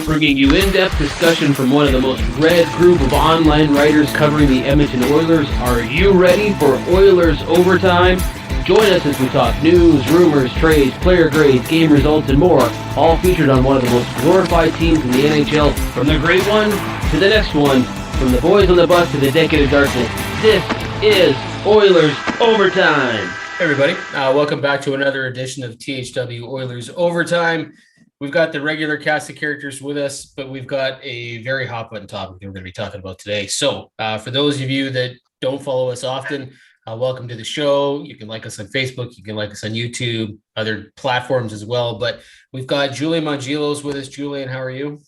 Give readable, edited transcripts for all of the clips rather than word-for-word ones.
bringing you in-depth discussion from one of the most read group of online writers covering the Edmonton Oilers. Are you ready for Oilers Overtime? Join us as we talk news, rumors, trades, player grades, game results, and more, all featured on one of the most glorified teams in the NHL, from the great one to the next one, from the boys on the bus to the decade of darkness. This is Oilers Overtime. Hey everybody, welcome back to another edition of THW Oilers Overtime. We've got the regular cast of characters with us, but we've got a very hot button topic that we're going to be talking about today. So for those of you that don't follow us often, welcome to the show. You can like us on Facebook, you can like us on YouTube, other platforms as well. But we've got Julian Mongillo with us. Julian, how are you?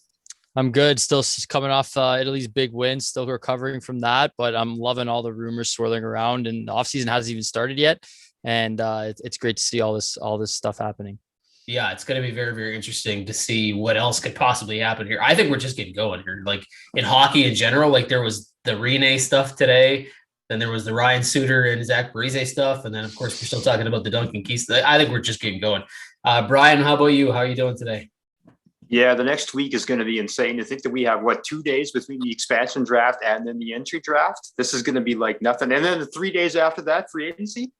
I'm good. Still coming off Italy's big win, still recovering from that, but I'm loving all the rumors swirling around, and the offseason hasn't even started yet. And it's great to see all this stuff happening. Yeah, it's going to be very, very interesting to see what else could possibly happen here. I think we're just getting going here. Like in hockey in general, like there was the Rene stuff today, then there was the Ryan Suter and Zach Parise stuff, and then of course we're still talking about the Duncan Keith. I think we're just getting going. Brian, how about you? How are you doing today? Yeah, the next week is going to be insane. To think that we have 2 days between the expansion draft and then the entry draft. This is going to be like nothing. And then the 3 days after that, free agency.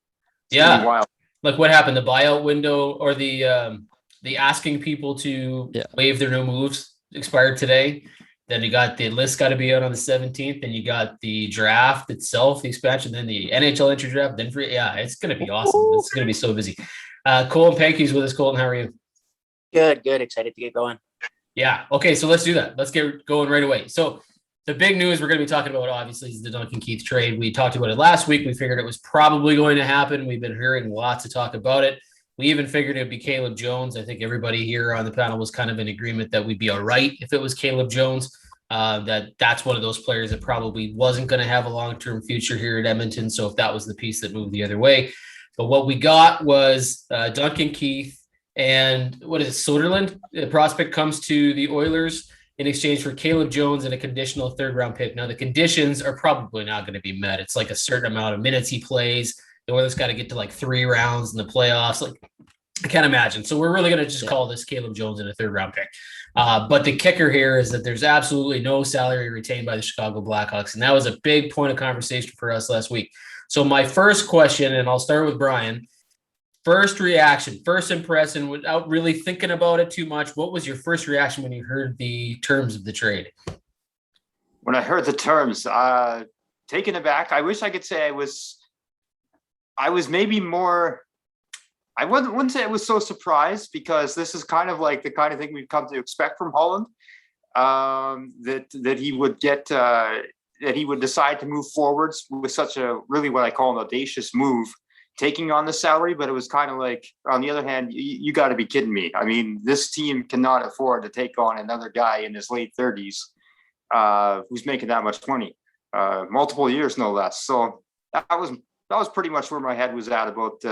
Yeah, wild. Like what happened? The buyout window or the asking people to waive their no moves expired today. Then you got the list got to be out on the 17th. Then you got the draft itself, the expansion, then the NHL entry draft, then free. Yeah, it's going to be awesome. It's going to be so busy. Colton Pankiw with us. Colton, how are you? Good. Excited to get going. Yeah. Okay. So let's do that. Let's get going right away. So the big news we're going to be talking about, obviously, is the Duncan Keith trade. We talked about it last week. We figured it was probably going to happen. We've been hearing lots of talk about it. We even figured it'd be Caleb Jones. I think everybody here on the panel was kind of in agreement that we'd be all right if it was Caleb Jones. That's one of those players that probably wasn't going to have a long-term future here at Edmonton. So if that was the piece that moved the other way. But what we got was Duncan Keith and what is it, Soderlund? The prospect comes to the Oilers in exchange for Caleb Jones and a conditional third-round pick. Now, the conditions are probably not going to be met. It's like a certain amount of minutes he plays. The Oilers got to get to like 3 rounds in the playoffs. Like, I can't imagine. So we're really going to just call this Caleb Jones and a third-round pick. But the kicker here is that there's absolutely no salary retained by the Chicago Blackhawks, and that was a big point of conversation for us last week. So my first question, and I'll start with Brian, first reaction, first impression, without really thinking about it too much, what was your first reaction when you heard the terms of the trade? When I heard the terms, taken aback. I wish I could say I was maybe more. I wouldn't say I was so surprised, because this is kind of like the kind of thing we've come to expect from Holland. That he would get that he would decide to move forwards with such a really what I call an audacious move, taking on the salary. But it was kind of like, on the other hand, you got to be kidding me. I mean, this team cannot afford to take on another guy in his late 30s who's making that much money, multiple years, no less. So that was pretty much where my head was at about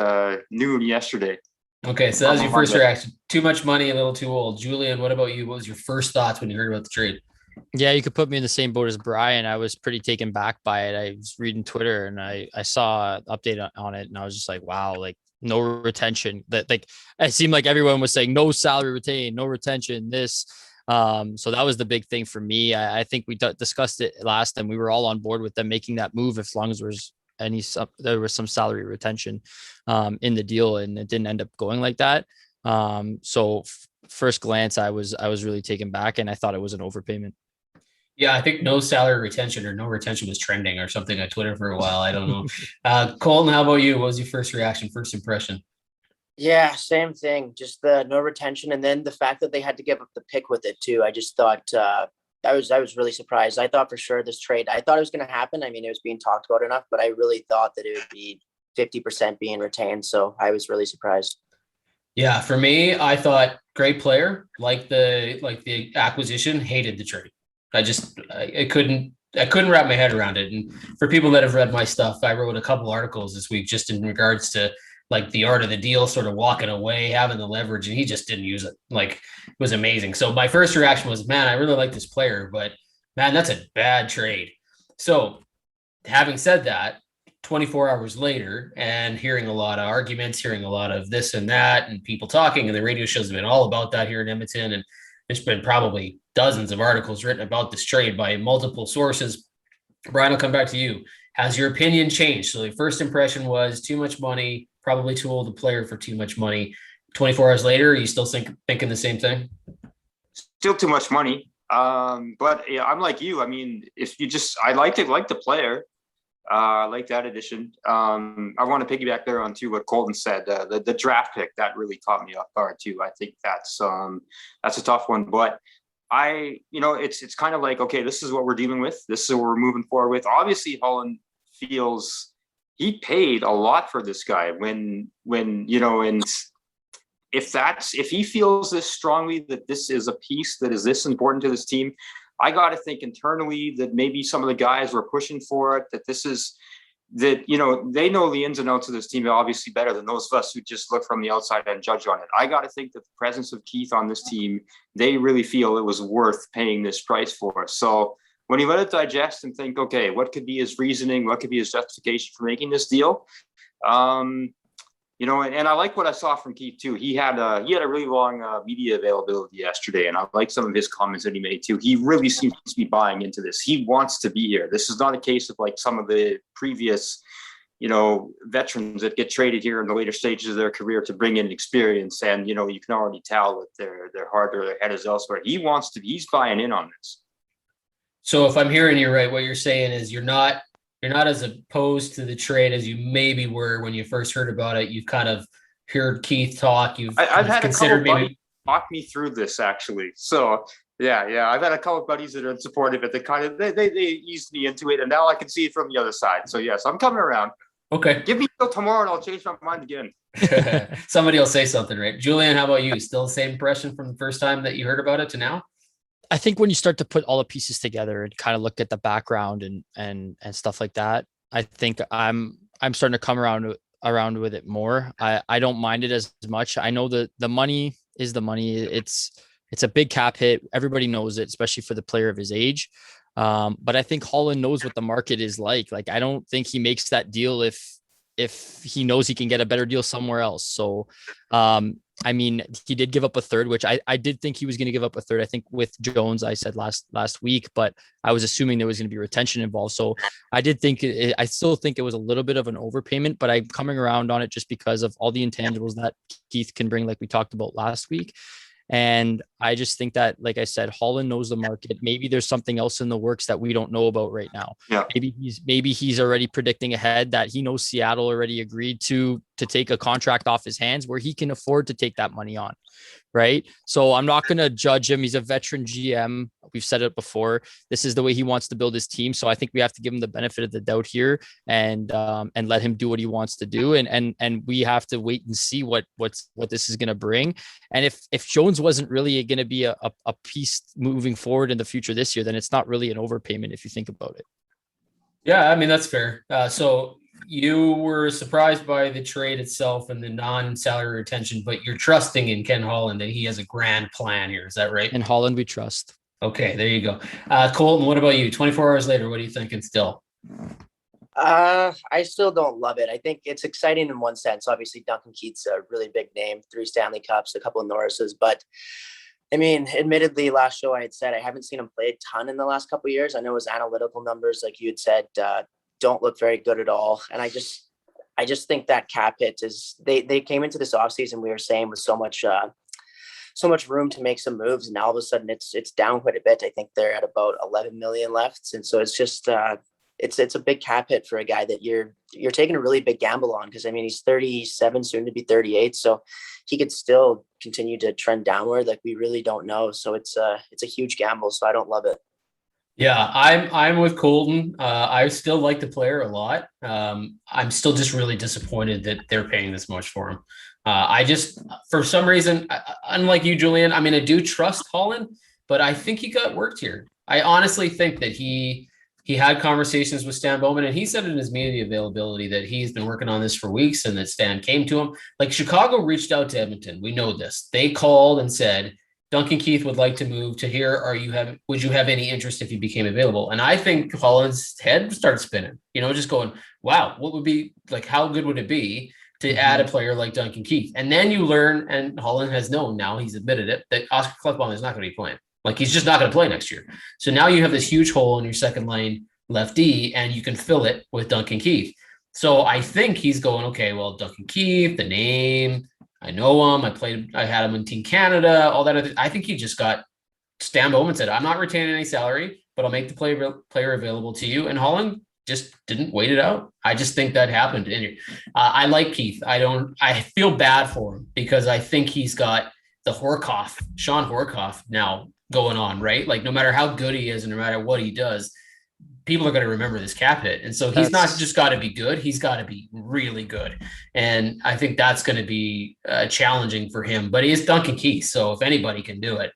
noon yesterday. Okay, so that was your first reaction. Too much money, a little too old. Julian, what about you? What was your first thoughts when you heard about the trade? Yeah, you could put me in the same boat as Brian. I was pretty taken back by it. I was reading Twitter and I saw an update on it, and I was just like, wow, like no retention. That like it seemed like everyone was saying no salary retained, no retention, this. So that was the big thing for me. I think we discussed it last time. We were all on board with them making that move as long as there was some salary retention in the deal, and it didn't end up going like that. So first glance, I was really taken back, and I thought it was an overpayment. Yeah, I think no salary retention or no retention was trending or something on Twitter for a while. I don't know. Colton, how about you? What was your first reaction, first impression? Yeah, same thing. Just the no retention, and then the fact that they had to give up the pick with it too. I just thought I was really surprised. I thought for sure this trade, I thought it was going to happen. I mean, it was being talked about enough, but I really thought that it would be 50% being retained. So I was really surprised. Yeah, for me, I thought great player, like the acquisition, hated the trade. I couldn't wrap my head around it. And for people that have read my stuff, I wrote a couple articles this week just in regards to like the art of the deal, sort of walking away, having the leverage, and he just didn't use it. Like, it was amazing. So my first reaction was, man, I really like this player, but man, that's a bad trade. So having said that, 24 hours later and hearing a lot of arguments, hearing a lot of this and that and people talking, and the radio shows have been all about that here in Edmonton. And there's been probably dozens of articles written about this trade by multiple sources. Brian, I'll come back to you. Has your opinion changed? So the first impression was too much money, probably too old a player for too much money. 24 hours later, are you still thinking the same thing? Still too much money. But yeah, I'm like you. I mean, if you just, I like the player. I like that addition. I want to piggyback there on too what Colton said. The draft pick that really caught me off guard too. I think that's a tough one, but it's kind of like, okay, this is what we're dealing with. This is what we're moving forward with. Obviously, Holland feels he paid a lot for this guy and if he feels this strongly that this is a piece that is this important to this team, I got to think internally that maybe some of the guys were pushing for it, they know the ins and outs of this team obviously better than those of us who just look from the outside and judge on it. I got to think that the presence of Keith on this team, they really feel it was worth paying this price for. So when you let it digest and think, okay, what could be his reasoning? What could be his justification for making this deal? And I like what I saw from Keith too. He had a really long media availability yesterday, and I like some of his comments that he made too. He really seems to be buying into this. He wants to be here. This is not a case of like some of the previous, veterans that get traded here in the later stages of their career to bring in experience. And you can already tell that their heart or their head is elsewhere. He's buying in on this. So if I'm hearing you right, what you're saying is you're not as opposed to the trade as you maybe were when you first heard about it. You've kind of heard Keith talk. I've had a couple buddies talk me through this actually. So yeah. I've had a couple of buddies that are supportive of it. They eased me into it, and now I can see it from the other side. So yes, I'm coming around. Okay. Give me till tomorrow and I'll change my mind again. Somebody will say something, right? Julian, how about you? Still the same impression from the first time that you heard about it to now? I think when you start to put all the pieces together and kind of look at the background and stuff like that, I think I'm starting to come around with it more. I don't mind it as much. I know that the money is the money. It's a big cap hit. Everybody knows it, especially for the player of his age. But I think Holland knows what the market is like. Like, I don't think he makes that deal if he knows he can get a better deal somewhere else. So, he did give up a third, which I did think he was going to give up a third. I think with Jones, I said last week, but I was assuming there was going to be retention involved. So I still think it was a little bit of an overpayment, but I'm coming around on it just because of all the intangibles that Keith can bring, like we talked about last week. And I just think that, like I said, Holland knows the market. Maybe there's something else in the works that we don't know about right now. Yeah. Maybe he's already predicting ahead that he knows Seattle already agreed to take a contract off his hands where he can afford to take that money on. Right. So I'm not going to judge him. He's a veteran GM. We've said it before. This is the way he wants to build his team. So I think we have to give him the benefit of the doubt here and let him do what he wants to do. And we have to wait and see what this is going to bring. And if Jones wasn't really going to be a piece moving forward in the future this year, then it's not really an overpayment if you think about it. Yeah, I mean, that's fair. So you were surprised by the trade itself and the non-salary retention, but you're trusting in Ken Holland that he has a grand plan here. Is that right? In Holland, we trust. Okay, there you go. Colton, what about you? 24 hours later, what are you thinking still? I still don't love it. I think it's exciting in one sense. Obviously, Duncan Keith's a really big name, 3 Stanley Cups, a couple of Norrises, but I mean, admittedly, last show I had said I haven't seen him play a ton in the last couple of years. I know his analytical numbers, like you had said, don't look very good at all. And I just think that cap hit is they came into this offseason, we were saying, with so much room to make some moves, and now all of a sudden it's down quite a bit. I think they're at about 11 million left, and so it's just it's a big cap hit for a guy that you're taking a really big gamble on, because I mean, he's 37, soon to be 38, so he could still continue to trend downward. Like, we really don't know, so it's a huge gamble. So I don't love it. Yeah, I'm with Colton. I still like the player a lot. I'm still just really disappointed that they're paying this much for him. I just, for some reason, unlike you, Julian, I mean, I do trust Holland, but I think he got worked here. I honestly think that he had conversations with Stan Bowman, and he said in his media availability that he's been working on this for weeks and that Stan came to him. Like, Chicago reached out to Edmonton. We know this. They called and said, Duncan Keith would like to move to here. Would you have any interest if he became available? And I think Holland's head started spinning, just going, wow, what would be like, how good would it be to add a player like Duncan Keith. And then you learn, and Holland has known now, he's admitted it, that Oscar Klefbom is not going to be playing. Like, he's just not going to play next year. So now you have this huge hole in your second line left D, and you can fill it with Duncan Keith. So I think he's going, okay, well, Duncan Keith, the name, I know him. I had him in Team Canada, all that. I think he just got stand home and said, I'm not retaining any salary, but I'll make the player available to you. And Holland just didn't wait it out. I just think that happened. And I like Keith. I feel bad for him because I think he's got the Sean Horkoff now going on, right? Like, no matter how good he is and no matter what he does, people are going to remember this cap hit. And so he's not just got to be good. He's got to be really good. And I think that's going to be challenging for him, but he is Duncan Keith. So if anybody can do it,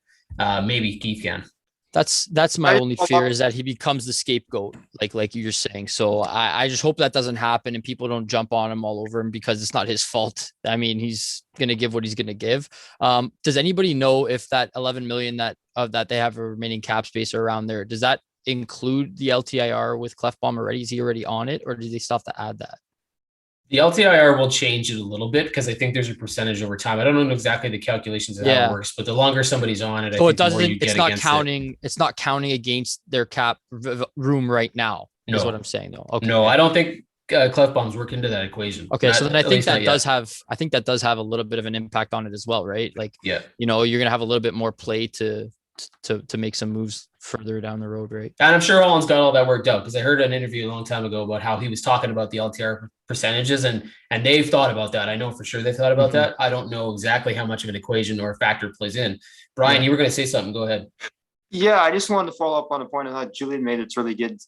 maybe Keith can. That's my only fear, is that he becomes the scapegoat, like you're saying. So I just hope that doesn't happen and people don't jump on him all over him, because it's not his fault. I mean, he's going to give what he's going to give. Does anybody know if that 11 million that they have a remaining cap space around there, does that include the LTIR with Klefbom already? Is he already on it, or do they still have to add that? The LTIR will change it a little bit because I think there's a percentage over time. I don't know exactly the calculations of how it works, but the longer somebody's on it, so it doesn't. It's not counting. It's not counting against their cap room right now. Is what I'm saying, though. Okay. No, I don't think Klefbom's work into that equation. Okay, so then I think that does have. I think that does have a little bit of an impact on it as well, right? Like, you're gonna have a little bit more play to make some moves further down the road, right? And I'm sure Holland's got all that worked out, because I heard an interview a long time ago about how he was talking about the LTR percentages, and they've thought about that. I know for sure they thought about that. I don't know exactly how much of an equation or a factor plays in. Brian, you were going to say something. Go ahead. Yeah, I just wanted to follow up on a point that Julian made. It's really good.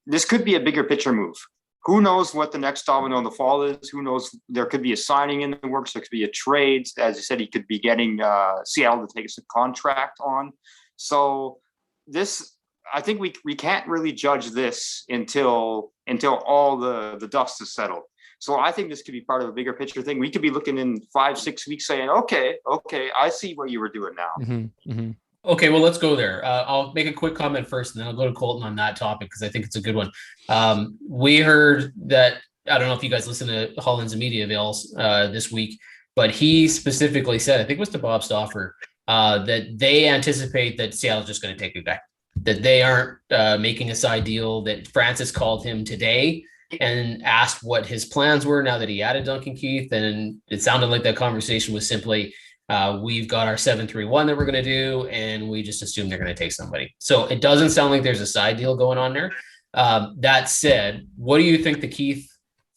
This could be a bigger picture move. Who knows what the next domino in the fall is? Who knows? There could be a signing in the works. There could be a trade. As you said, he could be getting Seattle to take a contract on. So this, I think we can't really judge this until all the dust is settled. So I think this could be part of a bigger picture thing. We could be looking in 5-6 weeks saying, okay, I see what you were doing now. Okay, well, let's go there. I'll make a quick comment first, and then I'll go to Colton on that topic, because I think it's a good one. We heard that, I don't know if you guys listen to Holland's media avails this week, but he specifically said, I think it was to Bob Stauffer, that they anticipate that Seattle's just going to take it back, that they aren't making a side deal, that Francis called him today and asked what his plans were now that he added Duncan Keith. And it sounded like that conversation was simply, we've got our 7-3-1 that we're going to do, and we just assume they're going to take somebody. So it doesn't sound like there's a side deal going on there. That said, what do you think the Keith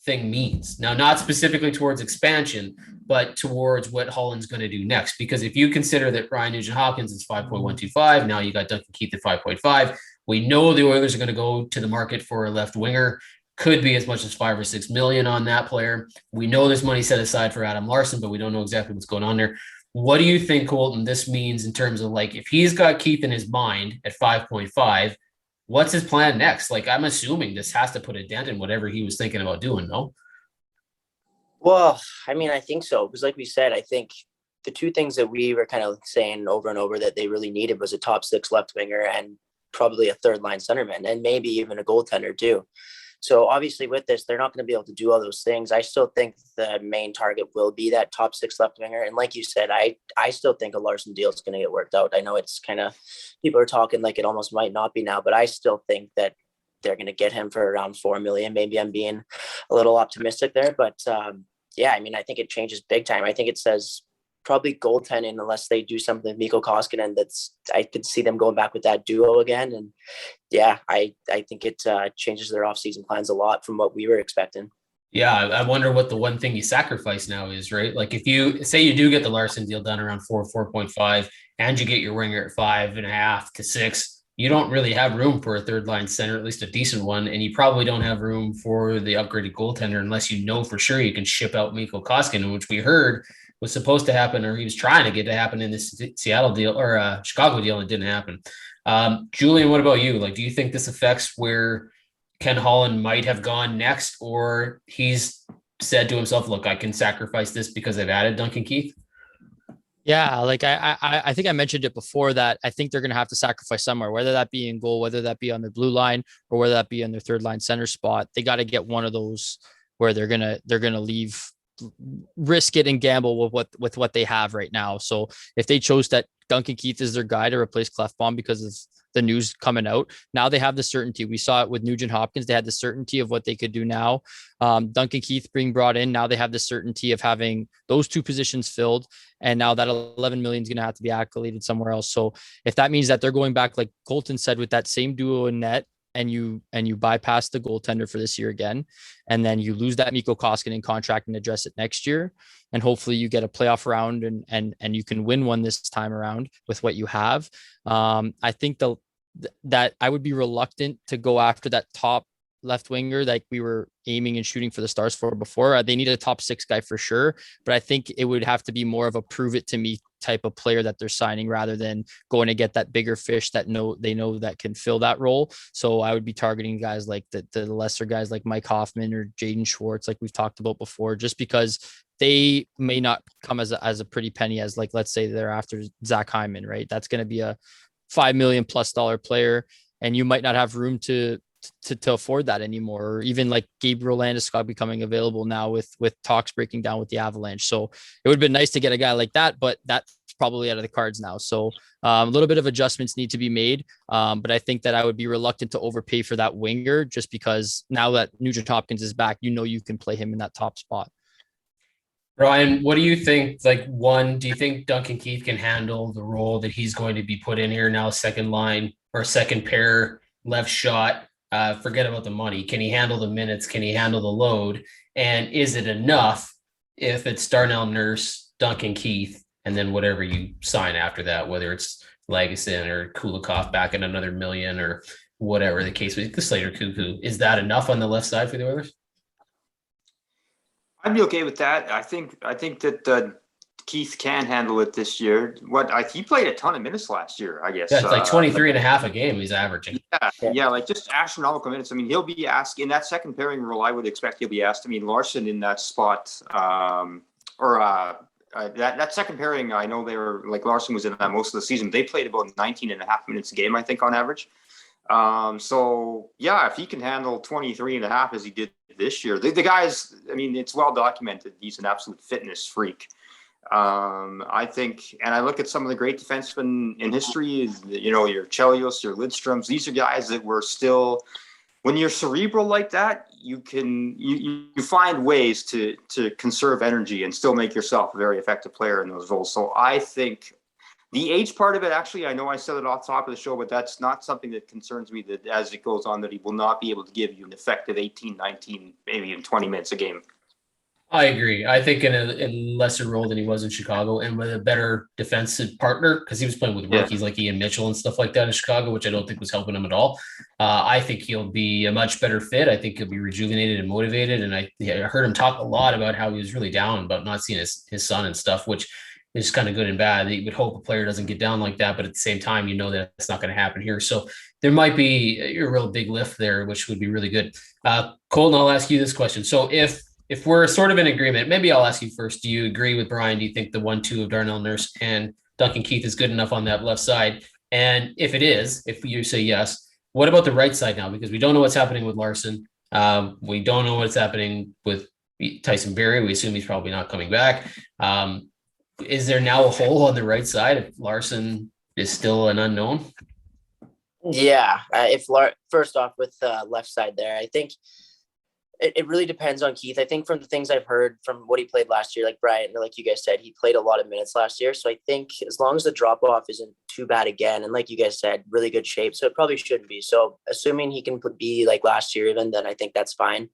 thing means? Now, not specifically towards expansion, but towards what Holland's going to do next. Because if you consider that Ryan Nugent-Hopkins is 5.125, now you got Duncan Keith at 5.5. We know the Oilers are going to go to the market for a left winger. Could be as much as $5 or $6 million on that player. We know there's money set aside for Adam Larsson, but we don't know exactly what's going on there. What do you think, Colton, this means in terms of, like, if he's got Keith in his mind at 5.5, what's his plan next? Like, I'm assuming this has to put a dent in whatever he was thinking about doing, no? Well, I mean, I think so. Because like we said, I think the two things that we were kind of saying over and over that they really needed was a top 6 left winger and probably a third line centerman, and maybe even a goaltender too. So obviously with this, they're not going to be able to do all those things. I still think the main target will be that top 6 left winger. And like you said, I still think a Larsson deal is going to get worked out. I know it's kind of, people are talking like it almost might not be now, but I still think that they're going to get him for around $4 million. Maybe I'm being a little optimistic there, but yeah, I mean, I think it changes big time. I think it says probably goaltending, unless they do something with Mikko Koskinen. I could see them going back with that duo again. And yeah, I think it changes their offseason plans a lot from what we were expecting. Yeah, I wonder what the one thing you sacrifice now is, right? Like, if you say you do get the Larsson deal done around 4.5, and you get your winger at 5.5 to 6, you don't really have room for a third line center, at least a decent one. And you probably don't have room for the upgraded goaltender unless you know for sure you can ship out Mikko Koskinen, which we heard was supposed to happen, or he was trying to get to happen in this Seattle deal or Chicago deal, and it didn't happen. Julian, what about you? Like, do you think this affects where Ken Holland might have gone next, or he's said to himself, look, I can sacrifice this because I've added Duncan Keith? Yeah, like I think I mentioned it before that I think they're going to have to sacrifice somewhere, whether that be in goal, whether that be on the blue line, or whether that be on their third line center spot. They got to get one of those where they're gonna leave risk it and gamble with what they have right now. So if they chose that Duncan Keith is their guy to replace Clefbaum because of the news coming out, now they have the certainty. We saw it with Nugent Hopkins. They had the certainty of what they could do now. Duncan Keith being brought in. Now they have the certainty of having those two positions filled. And now that 11 million is going to have to be accoladed somewhere else. So if that means that they're going back, like Colton said, with that same duo in net, and you bypass the goaltender for this year again, and then you lose that Mikko Koskinen contract and address it next year, and hopefully you get a playoff round and you can win one this time around with what you have. I think that I would be reluctant to go after that top left winger like we were aiming and shooting for the Stars for before. They need a top 6 guy for sure, but I think it would have to be more of a prove it to me type of player that they're signing rather than going to get that bigger fish that they know that can fill that role. So I would be targeting guys like the lesser guys like Mike Hoffman or Jaden Schwartz, like we've talked about before, just because they may not come as a pretty penny as, like, let's say they're after Zach Hyman, right? That's going to be a $5 million plus player, and you might not have room to afford that anymore. Or even like Gabriel Landeskog becoming available now with talks breaking down with the Avalanche. So it would have been nice to get a guy like that, but that's probably out of the cards now. So a little bit of adjustments need to be made. But I think that I would be reluctant to overpay for that winger just because now that Nugent Hopkins is back, you can play him in that top spot. Ryan, what do you think? Like, do you think Duncan Keith can handle the role that he's going to be put in here now, second line or second pair left shot? Forget about the money. Can he handle the minutes? Can he handle the load? And is it enough if it's Darnell Nurse, Duncan Keith, and then whatever you sign after that, whether it's Lagesson or Kulikov back at another $1 million or whatever the case was, the Slater Cuckoo, is that enough on the left side for the Oilers? I'd be okay with that. I think that Keith can handle it this year. He played a ton of minutes last year, I guess. Yeah, it's like 23 and a half a game he's averaging. Yeah, like just astronomical minutes. I mean, he'll be asked in that second pairing role. I would expect he'll be asked. I mean, Larsson in that spot, that second pairing, I know they were like Larsson was in that most of the season. They played about 19 and a half minutes a game, I think, on average. So yeah, if he can handle 23 and a half as he did this year, the guys, I mean, it's well documented. He's an absolute fitness freak. I think, and I look at some of the great defensemen in history, your Chelios, your Lidstroms, these are guys that were still, when you're cerebral like that, you find ways to conserve energy and still make yourself a very effective player in those roles. So I think the age part of it, actually, I know I said it off the top of the show, but that's not something that concerns me, that as it goes on, that he will not be able to give you an effective 18, 19, maybe even 20 minutes a game. I agree. I think in a lesser role than he was in Chicago and with a better defensive partner, because he was playing with rookies like Ian Mitchell and stuff like that in Chicago, which I don't think was helping him at all. I think he'll be a much better fit. I think he'll be rejuvenated and motivated. And I heard him talk a lot about how he was really down about not seeing his son and stuff, which is kind of good and bad. You would hope a player doesn't get down like that, but at the same time, that it's not going to happen here. So there might be a real big lift there, which would be really good. Colton, I'll ask you this question. So if we're sort of in agreement, maybe I'll ask you first. Do you agree with Brian? Do you think the 1-2 of Darnell Nurse and Duncan Keith is good enough on that left side? And if it is, if you say yes, what about the right side now? Because we don't know what's happening with Larsson. We don't know what's happening with Tyson Barrie. We assume he's probably not coming back. Is there now a hole on the right side if Larsson is still an unknown? Yeah. First off, with the left side there, I think it really depends on Keith. I think from the things I've heard from what he played last year, like Brian, like you guys said, he played a lot of minutes last year. So I think as long as the drop off isn't too bad again, and like you guys said, really good shape. So it probably shouldn't be. So assuming he can be like last year, even then I think that's fine.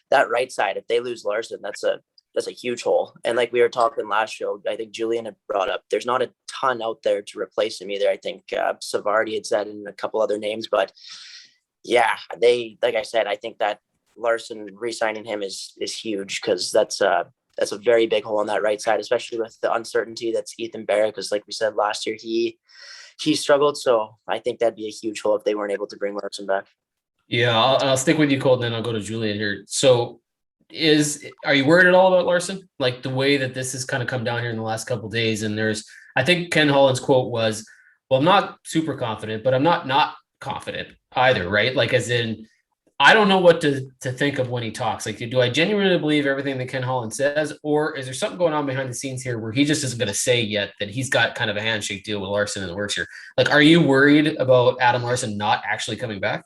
That right side, if they lose Larsson, that's a huge hole. And like we were talking last show, I think Julian had brought up, there's not a ton out there to replace him either. I think Savardi had said, and a couple other names, but yeah, like I said, I think that Larsson re-signing him is huge, because that's a very big hole on that right side, especially with the uncertainty that's Ethan Barrett, because like we said last year, he struggled. So I think that'd be a huge hole if they weren't able to bring Larsson back. Yeah, I'll stick with you, Colton, then I'll go to Julian here. So are you worried at all about Larsson? Like the way that this has kind of come down here in the last couple of days, and I think Ken Holland's quote was, well, I'm not super confident, but I'm not confident either, right? Like as in, I don't know what to think of when he talks. Like, do I genuinely believe everything that Ken Holland says, or is there something going on behind the scenes here where he just isn't going to say yet that he's got kind of a handshake deal with Larsson in the works here? Like, are you worried about Adam Larsson not actually coming back?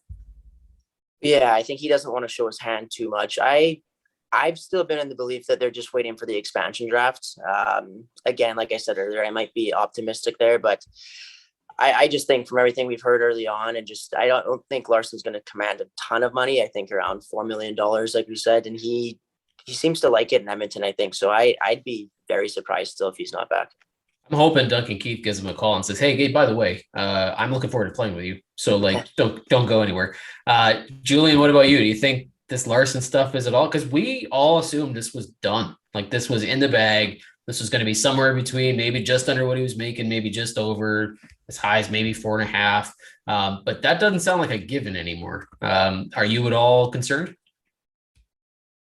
Yeah, I think he doesn't want to show his hand too much. I've still been in the belief that they're just waiting for the expansion draft. Again, like I said earlier, I might be optimistic there, but I just think from everything we've heard early on, and just I don't think Larsson's going to command a ton of money. I think around $4 million, like we said, and he seems to like it in Edmonton. I think so. I'd be very surprised still if he's not back. I'm hoping Duncan Keith gives him a call and says, "Hey, Gabe, by the way, I'm looking forward to playing with you. So like, don't go anywhere." Julian, what about you? Do you think this Larsson stuff is at all? Because we all assumed this was done. Like this was in the bag. This was going to be somewhere between maybe just under what he was making, maybe just over, as high as maybe 4.5. But that doesn't sound like a given anymore. Are you at all concerned?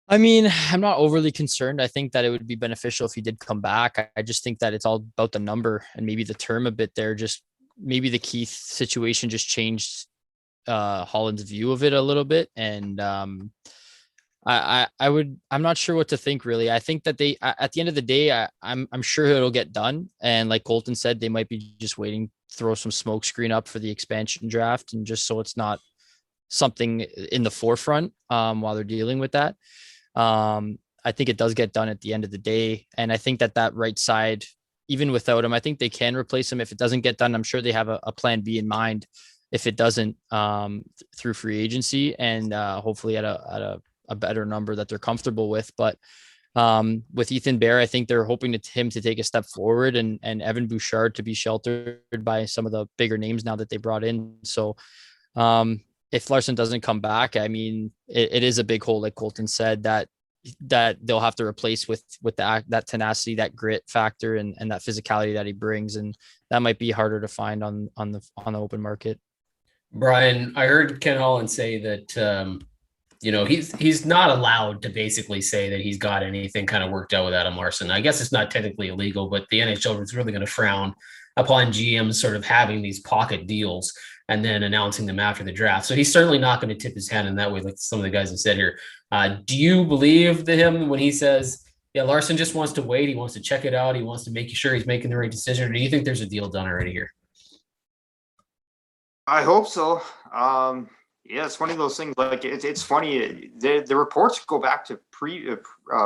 I mean, I'm not overly concerned. I think that it would be beneficial if he did come back. I just think that it's all about the number and maybe the term a bit there. Just maybe the Keith situation just changed Holland's view of it a little bit. And I'm not sure what to think really. I think that they, at the end of the day, I'm sure it'll get done. And like Colton said, they might be just waiting, throw some smoke screen up for the expansion draft. And just so it's not something in the forefront while they're dealing with that. I think it does get done at the end of the day. And I think that right side, even without him, I think they can replace him. If it doesn't get done, I'm sure they have a plan B in mind if it doesn't through free agency and hopefully at a better number that they're comfortable with. But with Ethan Bear, I think they're hoping him to take a step forward and Evan Bouchard to be sheltered by some of the bigger names now that they brought in. So if Larsson doesn't come back, I mean, it is a big hole, like Colton said, that they'll have to replace with that tenacity, that grit factor, and that physicality that he brings, and that might be harder to find on the open market. Brian, I heard Ken Holland say that he's not allowed to basically say that he's got anything kind of worked out with Adam Larsson. I guess it's not technically illegal, but the NHL is really going to frown upon GMs sort of having these pocket deals and then announcing them after the draft. So he's certainly not going to tip his hand in that way, like some of the guys have said here. Do you believe him when he says, yeah, Larsson just wants to wait, he wants to check it out, he wants to make sure he's making the right decision, or do you think there's a deal done already here? I hope so. Yeah, it's one of those things. Like it's funny. The reports go back to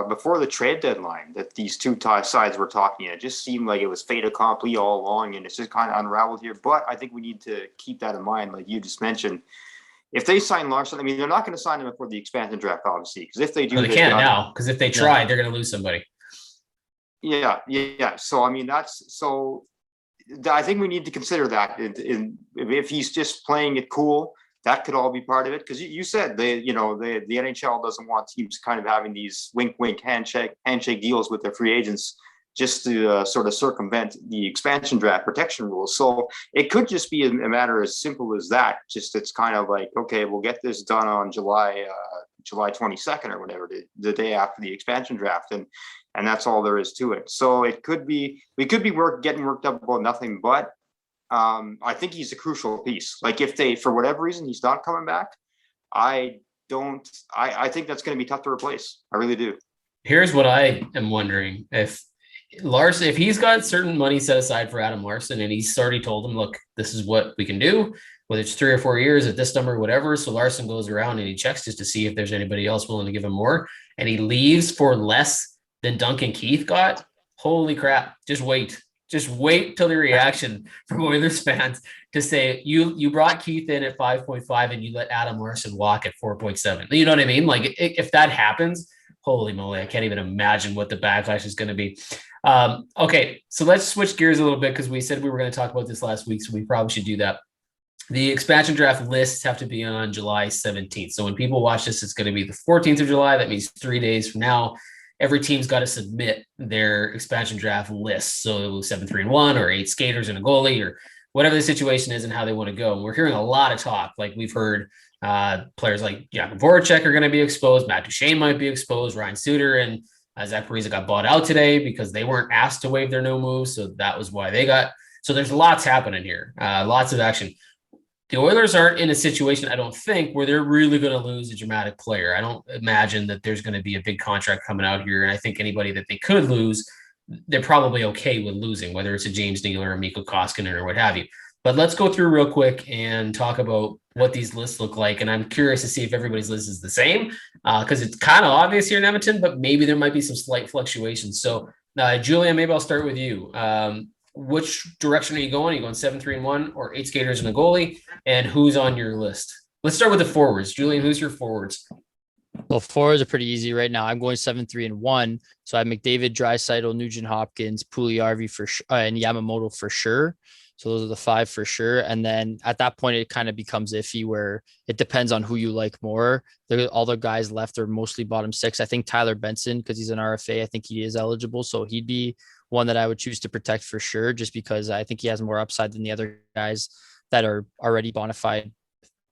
before the trade deadline that these two sides were talking. It just seemed like it was fait accompli all along, and it's just kind of unraveled here. But I think we need to keep that in mind, like you just mentioned. If they sign Larsson, I mean, they're not going to sign him before the expansion draft, obviously, because if they do, they can't now. Because if they try, they're going to lose somebody. Yeah. So I mean, I think we need to consider that. If he's just playing it cool, that could all be part of it. Because you said the NHL doesn't want teams kind of having these wink handshake deals with their free agents just to sort of circumvent the expansion draft protection rules. So it could just be a matter as simple as that. Just it's kind of like, okay, we'll get this done on July 22nd or whatever, the day after the expansion draft, and that's all there is to it. So we could be getting worked up about nothing, but I think he's a crucial piece. Like if they, for whatever reason, he's not coming back, I think that's going to be tough to replace. I really do. Here's what I am wondering: if he's got certain money set aside for Adam Larsson, and he's already told him, look, this is what we can do, whether it's 3 or 4 years at this number, whatever. So Larsson goes around and he checks just to see if there's anybody else willing to give him more, and he leaves for less than Duncan Keith got. Holy crap. Just wait till the reaction from Oilers fans to say you brought Keith in at 5.5 and you let Adam Larsson walk at 4.7. You know what I mean? Like if that happens, holy moly, I can't even imagine what the backlash is going to be. Okay, so let's switch gears a little bit because we said we were going to talk about this last week, so we probably should do that. The expansion draft lists have to be on July 17th. So when people watch this, it's going to be the 14th of July. That means 3 days from now. Every team's got to submit their expansion draft list. So 7-3-1 or 8 skaters and a goalie or whatever the situation is and how they want to go. And we're hearing a lot of talk. Like we've heard players like Jakub Voracek are going to be exposed. Matt Duchene might be exposed. Ryan Suter and Zach Parise got bought out today because they weren't asked to waive their no moves. So that was why they got. So there's lots happening here. Lots of action. the Oilers aren't in a situation, I don't think, where they're really going to lose a dramatic player. I don't imagine that there's going to be a big contract coming out here. And I think anybody that they could lose, they're probably okay with losing, whether it's a James Neal or a Mikko Koskinen or what have you. But let's go through real quick and talk about what these lists look like. And I'm curious to see if everybody's list is the same, because it's kind of obvious here in Edmonton, but maybe there might be some slight fluctuations. So, Julian, maybe I'll start with you. Which direction are you going? Are you going 7-3-1 or 8 skaters and a goalie? And who's on your list? Let's start with the forwards. Julian, who's your forwards? Well, forwards are pretty easy right now. I'm going 7-3-1. So I have McDavid, Draisaitl, Nugent Hopkins, Puljujärvi and Yamamoto for sure. So those are the 5 for sure. And then at that point, it kind of becomes iffy where it depends on who you like more. All the guys left are mostly bottom 6. I think Tyler Benson, because he's an RFA, I think he is eligible. So he'd be one that I would choose to protect for sure, just because I think he has more upside than the other guys that are already bona fide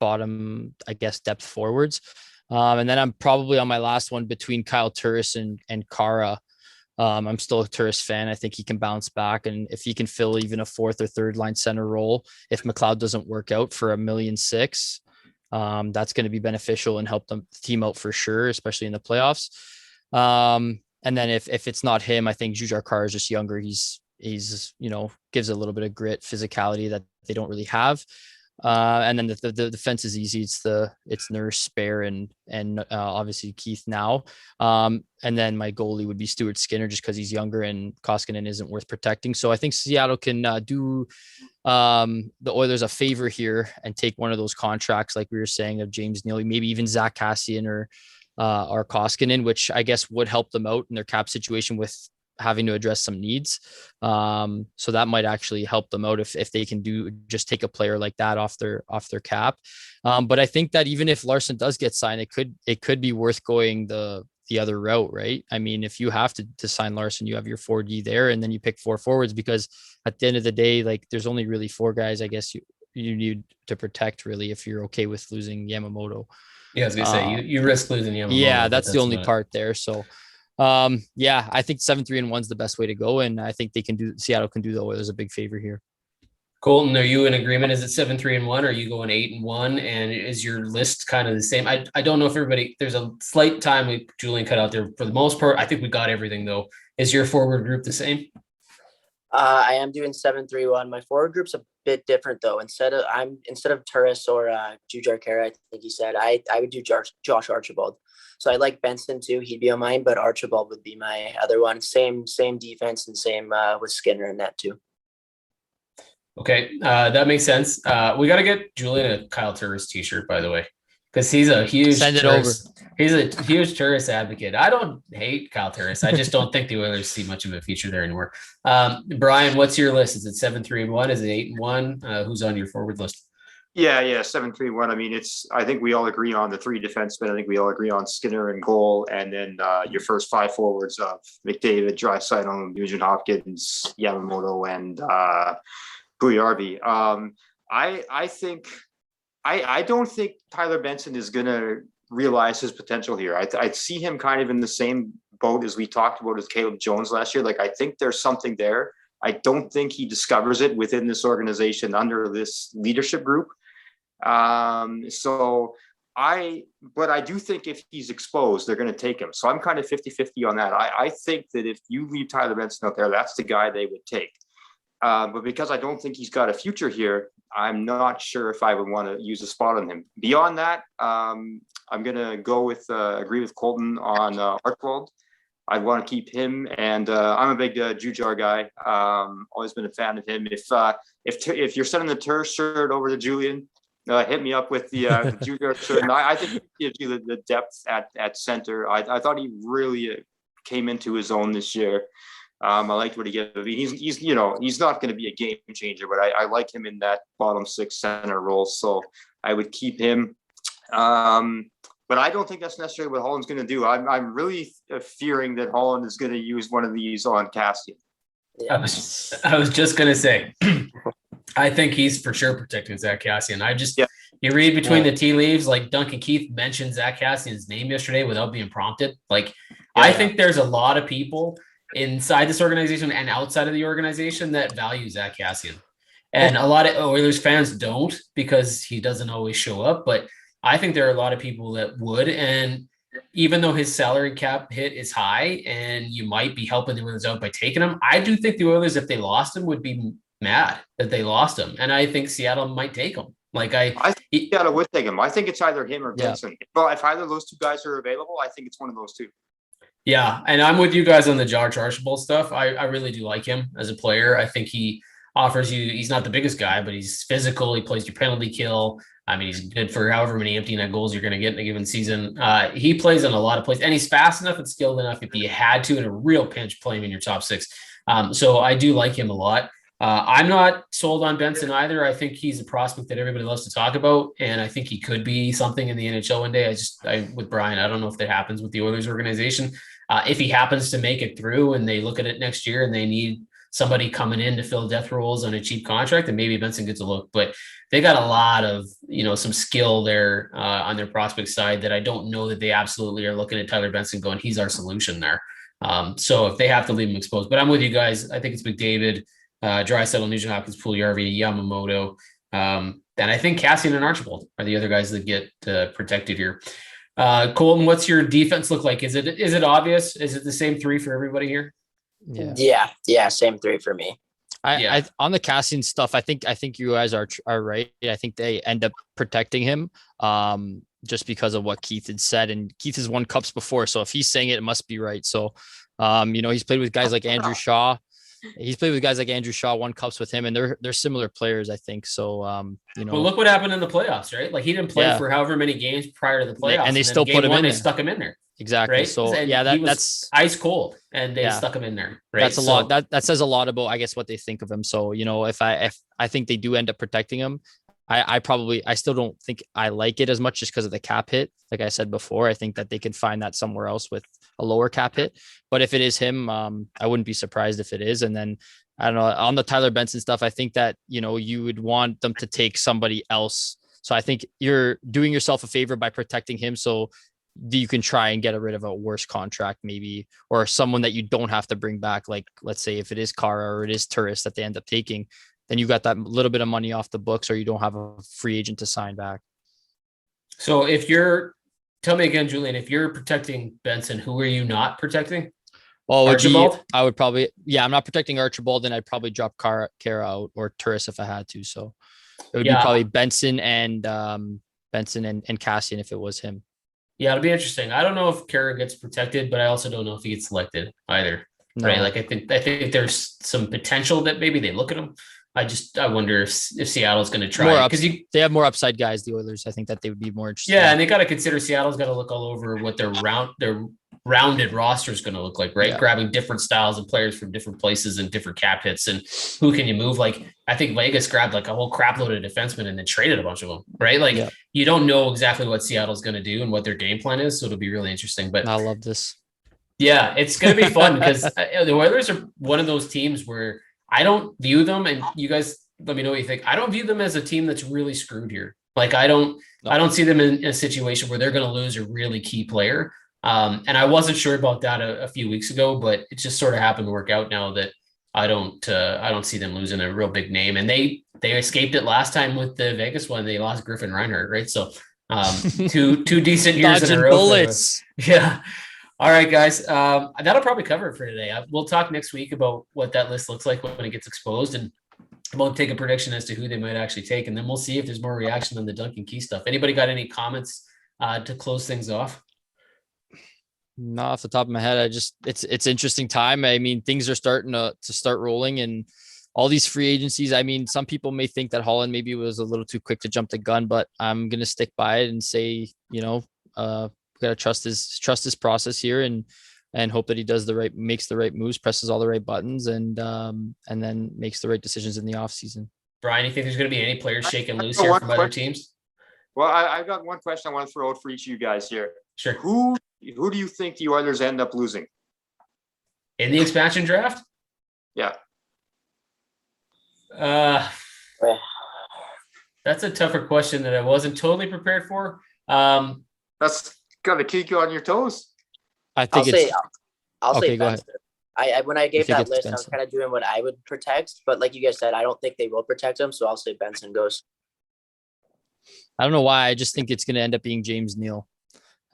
bottom, I guess, depth forwards. And then I'm probably on my last one between Kyle Turris and Kara. I'm still a Turris fan. I think he can bounce back. And if he can fill even a 4th or 3rd line center role, if McLeod doesn't work out for $1.6 million, that's going to be beneficial and help the team out for sure, especially in the playoffs. And then if it's not him, I think Jujhar Khaira is just younger. He's gives a little bit of grit, physicality that they don't really have. And then the defense is easy. It's Nurse, Spare, and obviously Keith now. And then my goalie would be Stuart Skinner, just because he's younger and Koskinen isn't worth protecting. So I think Seattle can do the Oilers a favor here and take one of those contracts, like we were saying, of James Neal, maybe even Zach Kassian or Koskinen, which I guess would help them out in their cap situation with having to address some needs. So that might actually help them out if they can just take a player like that off their cap. But I think that even if Larsson does get signed, it could be worth going the other route, right? I mean, if you have to sign Larsson, you have your 4D there, and then you pick 4 forwards, because at the end of the day, like, there's only really 4 guys, I guess, you need to protect, really, if you're okay with losing Yamamoto. Yeah, I was gonna say you risk losing Yamamoto. Yeah, that's the only part there. So I think 7-3-1 is the best way to go, and I think Seattle can do the Oilers a big favor here. Colton, are you in agreement? Is it 7-3-1, or are you going 8-1? And is your list kind of the same? I don't know if everybody, there's a slight time Julian cut out there. For the most part, I think we got everything though. Is your forward group the same? I am doing 7-3-1. My forward group's a bit different though. Instead of Turris or Jujhar Khaira, I think he said, I would do Josh Archibald. So I like Benson too. He'd be on mine, but Archibald would be my other one. Same defense and same with Skinner and that too. Okay, that makes sense. We got to get Julian a Kyle Turris t-shirt, by the way, because he's a huge He's a huge Turris advocate. I don't hate Kyle Turris. I just don't think the Oilers see much of a future there anymore. Brian, what's your list? Is it 7-3-1? Is it 8-1? Who's on your forward list? Yeah, 7-3-1. I mean, I think we all agree on the 3 defensemen. I think we all agree on Skinner and goal, and then your first 5 forwards of McDavid, Draisaitl, Nugent Hopkins, Yamamoto, and Puljujärvi. I don't think Tyler Benson is going to realize his potential here. I see him kind of in the same boat as we talked about with Caleb Jones last year. Like, I think there's something there. I don't think he discovers it within this organization under this leadership group. But I do think if he's exposed, they're going to take him. So I'm kind of 50-50 on that. I think that if you leave Tyler Benson out there, that's the guy they would take. But because I don't think he's got a future here, I'm not sure if I would want to use a spot on him. Beyond that, I'm going to go with agree with Colton on Archibald. I'd want to keep him, and I'm a big Jujhar guy. Always been a fan of him. If you're sending the Turris shirt over to Julian, hit me up with the Jujhar shirt. And I think it gives you the depth at center. I thought he really came into his own this year. I liked what he gave. I mean, he's not going to be a game changer, but I like him in that bottom 6 center role. So I would keep him. But I don't think that's necessarily what Holland's going to do. I'm really fearing that Holland is going to use one of these on Kassian. Yeah. I was just going to say, I think he's for sure protecting Zach Kassian. You read between the tea leaves, like Duncan Keith mentioned Zach Kassian's name yesterday without being prompted. I think there's a lot of people inside this organization and outside of the organization that value Zach Kassian. And a lot of Oilers fans don't because he doesn't always show up. But I think there are a lot of people that would. And even though his salary cap hit is high and you might be helping the Oilers out by taking him, I do think the Oilers, if they lost him, would be mad that they lost him. And I think Seattle might take him. I think Seattle would take him. I think it's either him or Vincent. Well, if either of those two guys are available, I think it's one of those two. Yeah, and I'm with you guys on the Josh Archibald stuff. I really do like him as a player. I think he offers you, he's not the biggest guy, but he's physical. He plays your penalty kill. I mean, he's good for however many empty net goals you're going to get in a given season. He plays in a lot of places, and he's fast enough and skilled enough if you had to in a real pinch, play him in your top six. So I do like him a lot. I'm not sold on Benson either. I think he's a prospect that everybody loves to talk about, and I think he could be something in the NHL one day. With Brian, I don't know if that happens with the Oilers organization. If he happens to make it through and they look at it next year and they need somebody coming in to fill death rolls on a cheap contract, and maybe Benson gets a look. But they got a lot of, some skill there on their prospect side that I don't know that they absolutely are looking at Tyler Benson going, he's our solution there. So if they have to leave him exposed, but I'm with you guys. I think it's McDavid, Draisaitl, Nugent Hopkins, Puljujarvi, Yamamoto, and I think Cassian and Archibald are the other guys that get protected here. Colton, what's your defense look like? Is it obvious? Is it the same three for everybody here? Yeah, same three for me. I on the Cassian stuff, I think you guys are right. I think they end up protecting him just because of what Keith had said, and Keith has won cups before, so if he's saying it, it must be right. So he's played with guys like Andrew Shaw. Won cups with him, and they're similar players, I think. So, Well, look what happened in the playoffs, right? Like he didn't play for however many games prior to the playoffs, and they still put him in. They stuck him in there. Exactly. Right? So and that's ice cold, and they stuck him in there. Right. That's a lot. That says a lot about, I guess, what they think of him. So, if I think they do end up protecting him, I still don't think I like it as much just because of the cap hit. Like I said before, I think that they can find that somewhere else with a lower cap hit. But if it is him, I wouldn't be surprised if it is. And then I don't know, on the Tyler Benson stuff, I think that, you would want them to take somebody else. So I think you're doing yourself a favor by protecting him. So you can try and get rid of a worse contract maybe, or someone that you don't have to bring back. Like, let's say if it is Kara or it is Turris that they end up taking, then you got that little bit of money off the books, or you don't have a free agent to sign back. So tell me again, Julian, if you're protecting Benson, who are you not protecting? Well, Archibald? I would probably, I'm not protecting Archibald, and I'd probably drop Kara out, or Turris if I had to. So it would be probably Benson and Cassian if it was him. Yeah, it'll be interesting. I don't know if Kara gets protected, but I also don't know if he gets selected either. No. Right? Like I think there's some potential that maybe they look at him. I wonder if Seattle's going to try, because they have more upside guys, the Oilers. I think that they would be more interested. Yeah, and they got to consider Seattle's got to look all over what their rounded roster is going to look like, right? Yeah. Grabbing different styles of players from different places and different cap hits, and who can you move? Like I think Vegas grabbed like a whole crap load of defensemen and then traded a bunch of them, right? Like you don't know exactly what Seattle's going to do and what their game plan is, so it'll be really interesting. But I love this. Yeah, it's going to be fun because the Oilers are one of those teams where I don't view them, and you guys let me know what you think. I don't view them as a team that's really screwed here. Like I don't see them in a situation where they're going to lose a really key player. And I wasn't sure about that a few weeks ago, but it just sort of happened to work out now that I don't see them losing a real big name. And they escaped it last time with the Vegas one. They lost Griffin Reinhart, right? So two decent years in a row. Bullets. Yeah. All right, guys. That'll probably cover it for today. We'll talk next week about what that list looks like when it gets exposed, and we'll take a prediction as to who they might actually take, and then we'll see if there's more reaction than the Duncan Keith stuff. Anybody got any comments to close things off? Not off the top of my head. It's interesting time. I mean, things are starting to start rolling, and all these free agencies. I mean, some people may think that Holland maybe was a little too quick to jump the gun, but I'm going to stick by it and say, we got to trust his process here and hope that he makes the right moves, presses all the right buttons, and then makes the right decisions in the off season. Brian, you think there's going to be any players shaking loose here from other teams? Well, I've got one question I want to throw out for each of you guys here. Sure. Who do you think the Oilers end up losing in the expansion draft? Yeah. That's a tougher question that I wasn't totally prepared for. That's got to keep you on your toes. I'll say Benson. I when I gave think that it's list, I was Benson. kind of doing what I would protect, but like you guys said, I don't think they will protect him, so I'll say Benson goes. I don't know why. I just think it's going to end up being James Neal.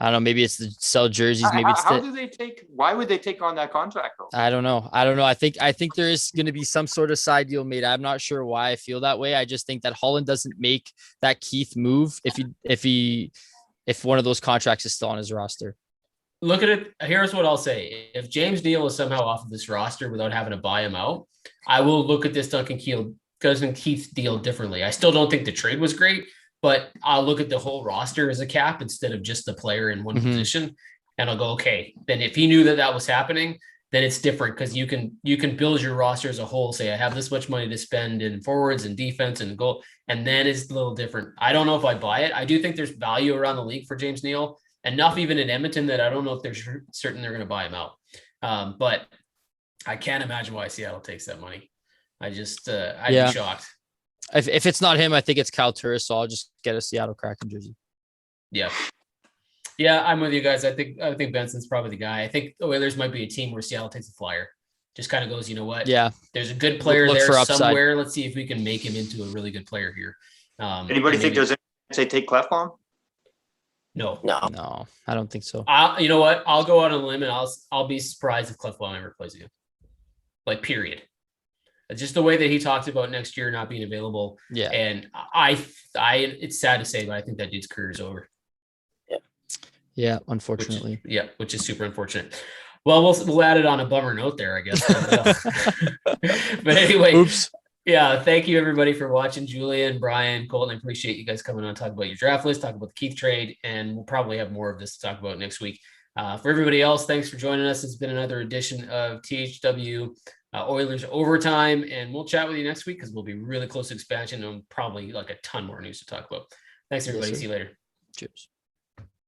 I don't know. Maybe it's the sell jerseys. Maybe it's How the, do they take? Why would they take on that contract though? I don't know. I think there is going to be some sort of side deal made. I'm not sure why I feel that way. I just think that Holland doesn't make that Keith move if one of those contracts is still on his roster. Look at it. Here's what I'll say. If James Neal is somehow off of this roster without having to buy him out, I will look at this Duncan Keith deal differently. I still don't think the trade was great, but I'll look at the whole roster as a cap instead of just the player in one position. And I'll go, okay, then if he knew that was happening, then it's different because you can build your roster as a whole, say I have this much money to spend in forwards and defense and goal, and then it's a little different. I don't know if I buy it. I do think there's value around the league for James Neal. Enough even in Edmonton that I don't know if they're certain they're going to buy him out. But I can't imagine why Seattle takes that money. I'd be shocked. If it's not him, I think it's Kyle Turris. So I'll just get a Seattle Kraken jersey. Yeah. Yeah, I'm with you guys. I think Benson's probably the guy. I think the Oilers might be a team where Seattle takes a flyer. Just kind of goes, you know what? Yeah. There's a good player Look there for upside. somewhere. Let's see if we can make him into a really good player here. Anybody think there's a say take Clefbaum? No. No, I don't think so. You know what? I'll go out on a limb and I'll be surprised if Clefbaum ever plays again. Like, period. Just the way that he talked about next year not being available. Yeah. And I it's sad to say, but I think that dude's career is over. Yeah, unfortunately. Which is super unfortunate. Well, we'll add it on a bummer note there, I guess. But anyway, Oops. Yeah, thank you everybody for watching. Julian, Brian, Colton, I appreciate you guys coming on, talk about your draft list, talk about the Keith trade, and we'll probably have more of this to talk about next week. For everybody else, thanks for joining us. It's been another edition of THW Oilers Overtime, and we'll chat with you next week because we'll be really close to expansion and probably like a ton more news to talk about. Thanks everybody. Yes, see you later. Cheers.